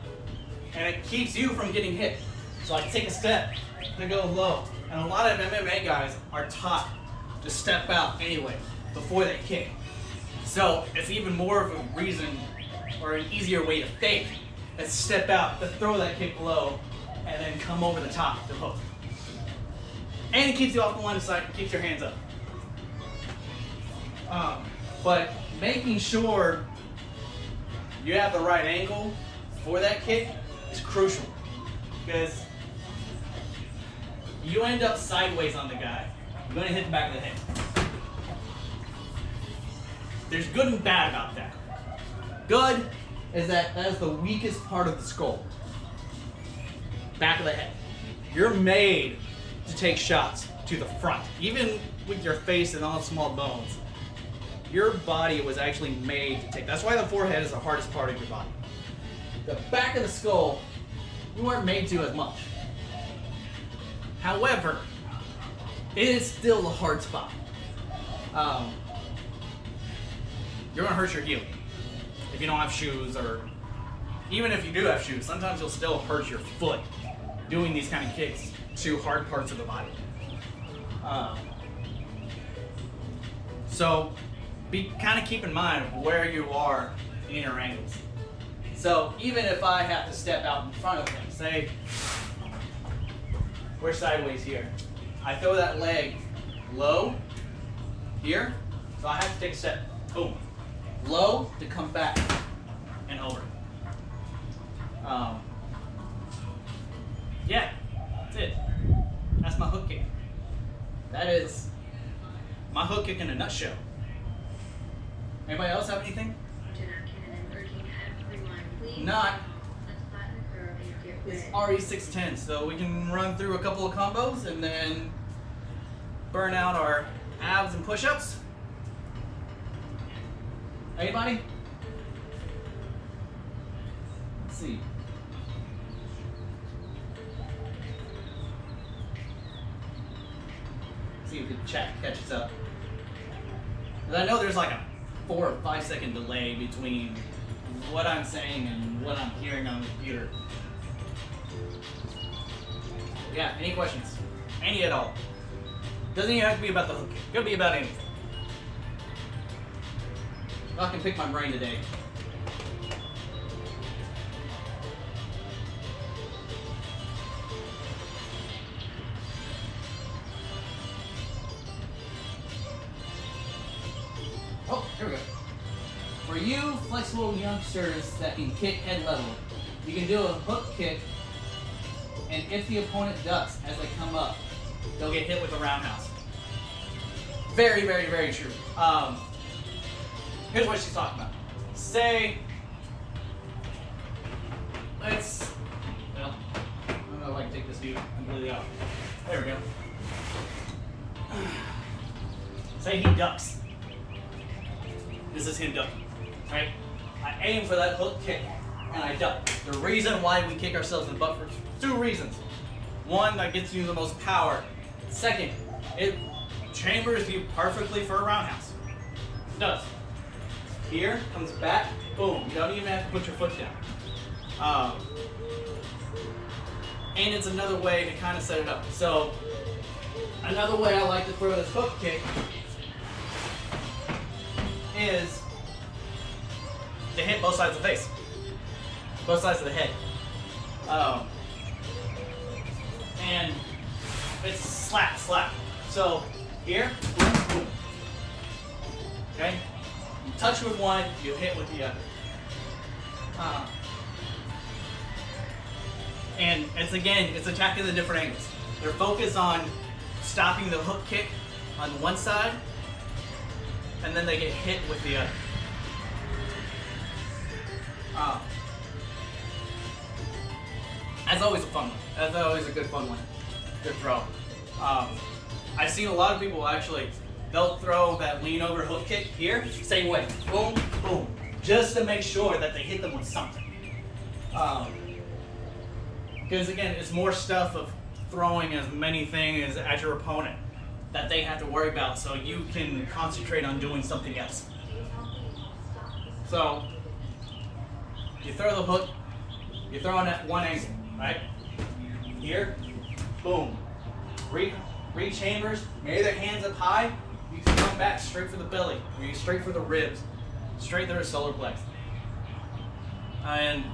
And it keeps you from getting hit. So I take a step to go low. And a lot of MMA guys are taught to step out anyway before they kick. So it's even more of a reason or an easier way to fake. Is step out, to throw that kick low, and then come over the top to hook. And it keeps you off the line of sight, keeps your hands up. But making sure you have the right angle for that kick is crucial. Because you end up sideways on the guy, you're going to hit the back of the head. There's good and bad about that. Good is that is the weakest part of the skull. Back of the head. You're made to take shots to the front. Even with your face and all the small bones, your body was actually made to take. That's why the forehead is the hardest part of your body. The back of the skull, you weren't made to as much. However, it is still a hard spot. You're gonna hurt your heel if you don't have shoes, or even if you do have shoes, sometimes you'll still hurt your foot doing these kind of kicks to hard parts of the body. So kind of keep in mind where you are in your angles. So even if I have to step out in front of them, say we're sideways here, I throw that leg low here, so I have to take a step, boom, low to come back and over. Yeah, that's it. That's my hook kick. That is my hook kick in a nutshell. Anybody else have anything? Not. It's RE610, so we can run through a couple of combos and then burn out our abs and push-ups. Anybody? Let's see. See if the chat catches up. 'Cause I know there's like a 4 or 5 second delay between what I'm saying and what I'm hearing on the computer. Yeah, any questions? Any at all? Doesn't even have to be about the hook kick. It could be about anything. I can pick my brain today. Oh, here we go. For you flexible youngsters that can kick head level, you can do a hook kick, and if the opponent ducks as they come up, they'll get hit with a roundhouse. Very, very, very true. Here's what she's talking about. Say, well, I don't know if I can take this view completely off. There we go. Say he ducks. This is him ducking, right? I aim for that hook kick, and I duck. The reason why we kick ourselves in the butt for 2 reasons. One, that gets you the most power. Second, it chambers you perfectly for a roundhouse. It does. Here, comes back, boom. You don't even have to put your foot down. And it's another way to kind of set it up. So, another way I like to throw this hook kick is to hit both sides of the face. Both sides of the head. And it's slap, slap. So, here, boom, boom. Okay? You touch with one, you hit with the other. And it's attacking the different angles. They're focused on stopping the hook kick on one side and then they get hit with the other. That's always a fun one. That's always a good fun one. Good throw. I've seen a lot of people actually, they'll throw that lean over hook kick here, same way. Boom, boom. Just to make sure that they hit them with something. Because again, it's more stuff of throwing as many things at your opponent that they have to worry about, so you can concentrate on doing something else. So, you throw the hook, you throw it at one angle, right? Here, boom. Re-chambers, maybe their hands up high, you can come back straight for the belly, or straight for the ribs, straight through the solar plex. And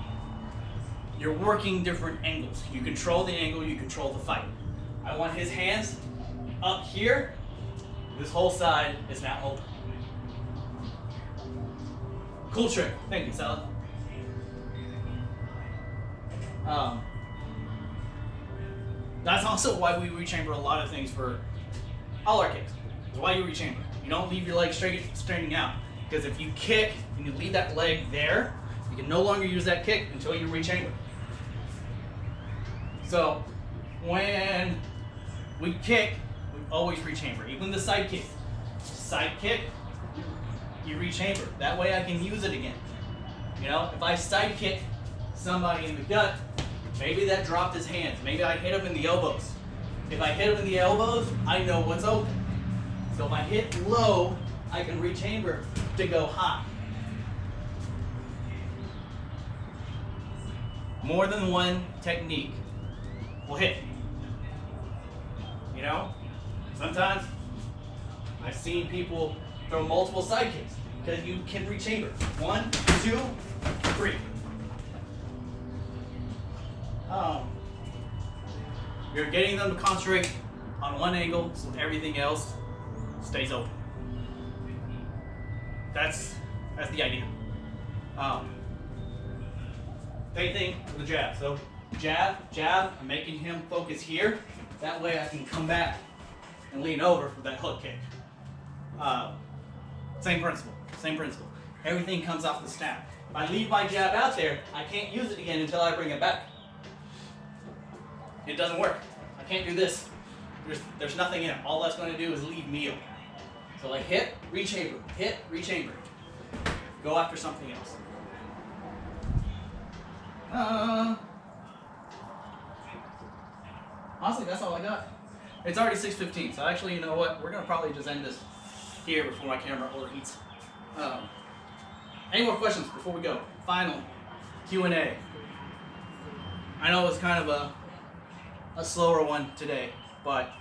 you're working different angles. You control the angle, you control the fight. I want his hands up here. This whole side is now open. Cool trick. Thank you, Sally. That's also why we rechamber a lot of things for all our kicks. That's why you rechamber. You don't leave your leg straightening out. Because if you kick and you leave that leg there, you can no longer use that kick until you rechamber. So when we kick, we always rechamber. Even the side kick. Side kick, you rechamber. That way I can use it again. You know, if I side kick somebody in the gut, maybe that dropped his hands. Maybe I hit him in the elbows. If I hit him in the elbows, I know what's open. So if I hit low, I can rechamber to go high. More than one technique will hit. You know? Sometimes I've seen people throw multiple side kicks because you can rechamber. 1, 2, 3. You're getting them to concentrate on one angle so everything else stays open. That's the idea. Same thing with the jab. So jab, I'm making him focus here. That way I can come back and lean over for that hook kick. Same principle. Everything comes off the snap. If I leave my jab out there, I can't use it again until I bring it back. It doesn't work. I can't do this. There's nothing in it. All that's going to do is leave me open. So like hit, rechamber, hit, rechamber. Go after something else. Honestly, that's all I got. It's already 6:15, so actually, you know what? We're gonna probably just end this here before my camera overheats. Any more questions before we go? Final Q&A. I know it's kind of a slower one today, but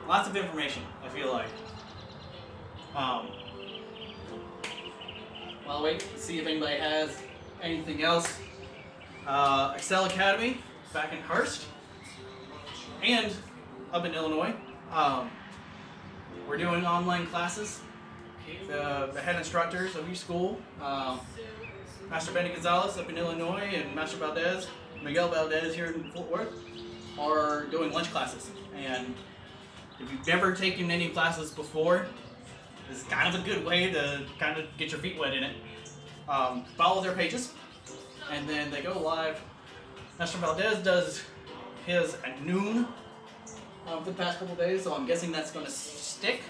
lots of information, I feel like. I'll wait to see if anybody has anything else. Excel Academy, back in Hearst, and up in Illinois. We're doing online classes. The head instructors of each school, Master Benny Gonzalez up in Illinois and Master Valdez, Miguel Valdez here in Fort Worth, are doing lunch classes. And if you've never taken any classes before, this is kind of a good way to kind of get your feet wet in it. Follow their pages, and then they go live. Master Valdez does his at noon for the past couple days, so I'm guessing that's going to stick.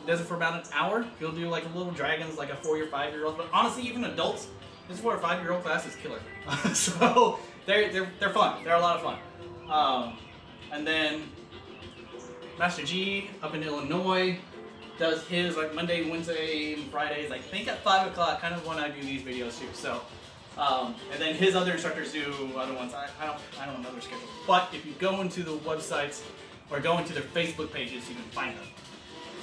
He does it for about an hour. He'll do like little dragons, like a 4 or 5 year old. But honestly, even adults, this 4 or 5 year old class is killer. So they're fun. They're a lot of fun. And then Master G up in Illinois does his like Monday, Wednesday, and Fridays. I think at 5 o'clock, kind of when I do these videos too. So, and then his other instructors do other ones. I don't know their schedule. But if you go into the websites or go into their Facebook pages, you can find them.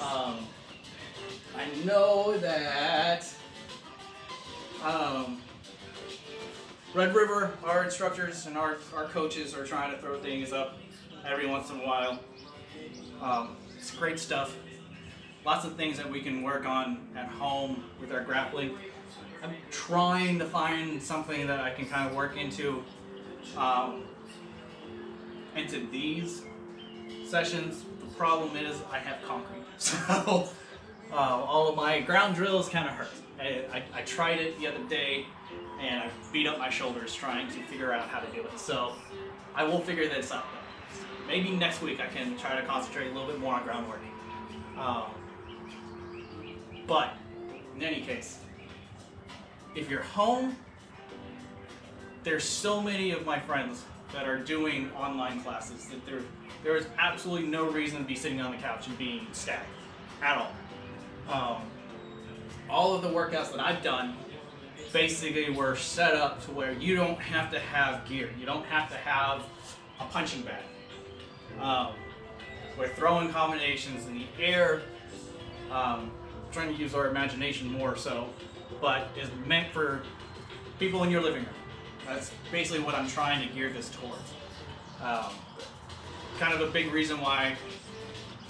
I know that Red River, our instructors and our coaches are trying to throw things up every once in a while. It's great stuff. Lots of things that we can work on at home with our grappling. I'm trying to find something that I can kind of work into these sessions. The problem is I have concrete. So All of my ground drills kind of hurt. I tried it the other day, and I beat up my shoulders trying to figure out how to do it. So I will figure this out. Maybe next week I can try to concentrate a little bit more on groundwork. But in any case, if you're home, there's so many of my friends that are doing online classes that there is absolutely no reason to be sitting on the couch and being static at all. All of the workouts that I've done basically were set up to where you don't have to have gear. You don't have to have a punching bag. We're throwing combinations in the air, trying to use our imagination more so, but is meant for people in your living room. That's basically what I'm trying to gear this towards. Kind of a big reason why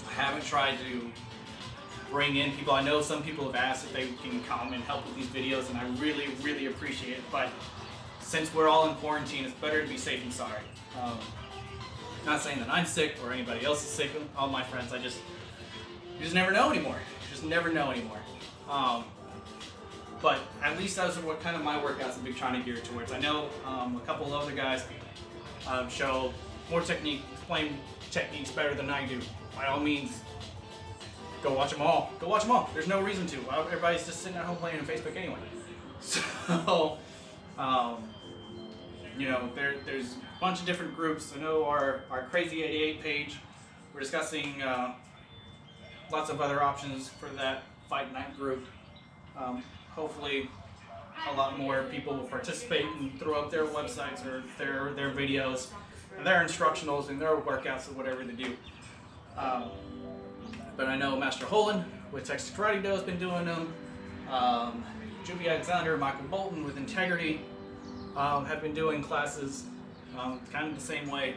I haven't tried to bring in people. I know some people have asked if they can come and help with these videos, and I really, really appreciate it. But since we're all in quarantine, it's better to be safe than sorry. Not saying that I'm sick or anybody else is sick. All my friends, you just never know anymore. You just never know anymore. But at least those are what kind of my workouts I've been trying to gear towards. I know a couple of other guys show more technique, explain techniques better than I do. By all means, go watch them all. Go watch them all. There's no reason to. Everybody's just sitting at home playing on Facebook anyway. So, there's a bunch of different groups. I know our Crazy 88 page. We're discussing lots of other options for that Fight Night group. Hopefully, a lot more people will participate and throw up their websites or their videos, and their instructionals and their workouts or whatever they do. But I know Master Holland with Texas Karate Do has been doing them. Juby Alexander, Michael Bolton with Integrity have been doing classes kind of the same way.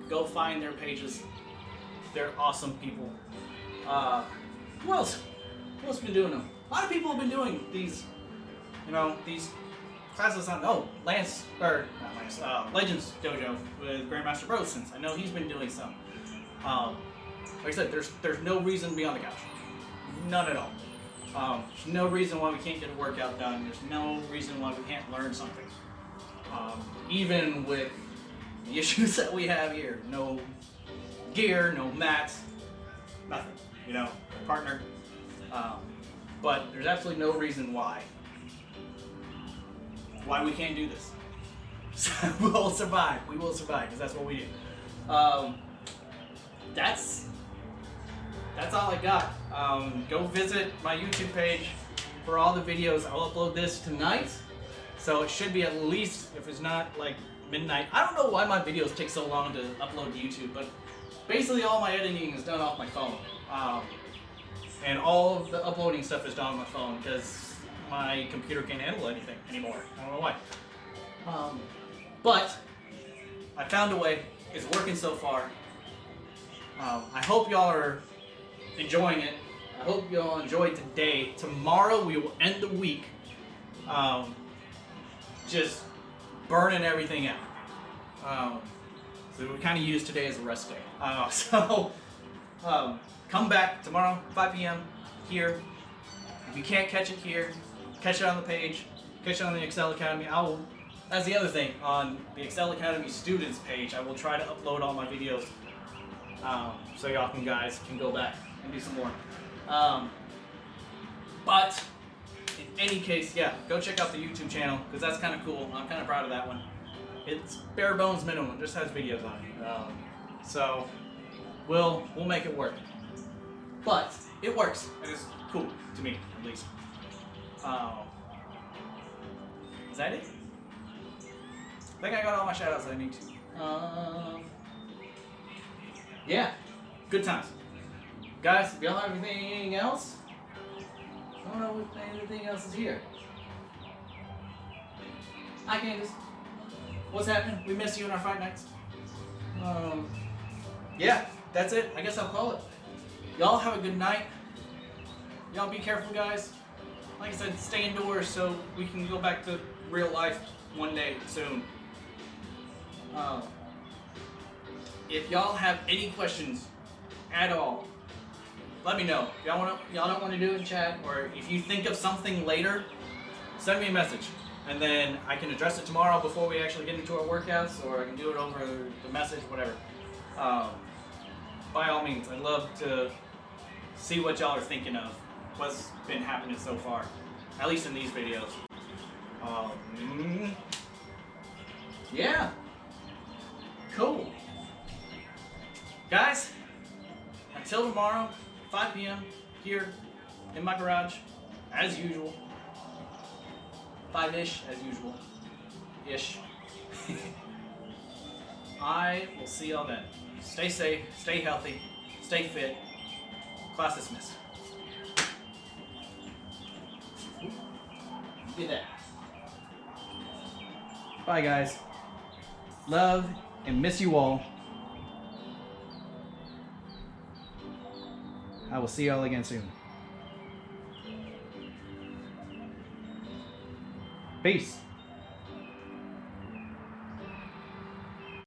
Go find their pages. They're awesome people. Who else? Who else has been doing them? A lot of people have been doing these, these classes on, Legends Dojo with Grandmaster Bro since. I know he's been doing some. Like I said, there's no reason to be on the couch. None at all. There's no reason why we can't get a workout done. There's no reason why we can't learn something. Even with the issues that we have here. No gear, no mats, nothing. Partner. But there's absolutely no reason why we can't do this. So we'll survive. We will survive because that's what we do. That's all I got. Go visit my YouTube page for all the videos. I'll upload this tonight, so it should be at least, if it's not like midnight. I don't know why my videos take so long to upload to YouTube, but basically all my editing is done off my phone. And all of the uploading stuff is done on my phone because my computer can't handle anything anymore. I don't know why. But I found a way. It's working so far. I hope y'all are enjoying it. I hope y'all enjoyed today. Tomorrow we will end the week just burning everything out. So we kind of use today as a rest day. Come back tomorrow, 5 p.m. here. If you can't catch it here, catch it on the page, catch it on the Excel Academy. That's the other thing, on the Excel Academy students page, I will try to upload all my videos so y'all guys can go back and do some more. But in any case, yeah, go check out the YouTube channel because that's kind of cool. I'm kind of proud of that one. It's bare bones minimum, just has videos on it. So we'll make it work. But it works. It is cool to me, at least. Is that it? I think I got all my shout outs that I need to. Yeah, good times. Guys, if y'all have anything else, I don't know if anything else is here. Hi Candace. What's happening? We miss you in our fight nights. Yeah, that's it. I guess I'll call it. Y'all have a good night. Y'all be careful, guys. Like I said, stay indoors so we can go back to real life one day soon. If y'all have any questions at all, let me know. If y'all don't want to do it in chat, or if you think of something later, send me a message, and then I can address it tomorrow before we actually get into our workouts, or I can do it over the message, whatever. By all means, I'd love to see what y'all are thinking of, what's been happening so far, at least in these videos. Yeah. Cool. Guys, until tomorrow, 5 p.m. here in my garage, as usual. 5-ish, as usual. Ish. I will see y'all then. Stay safe, stay healthy, stay fit. Class dismissed. Get that. Bye, guys. Love and miss you all. I will see y'all again soon. Peace.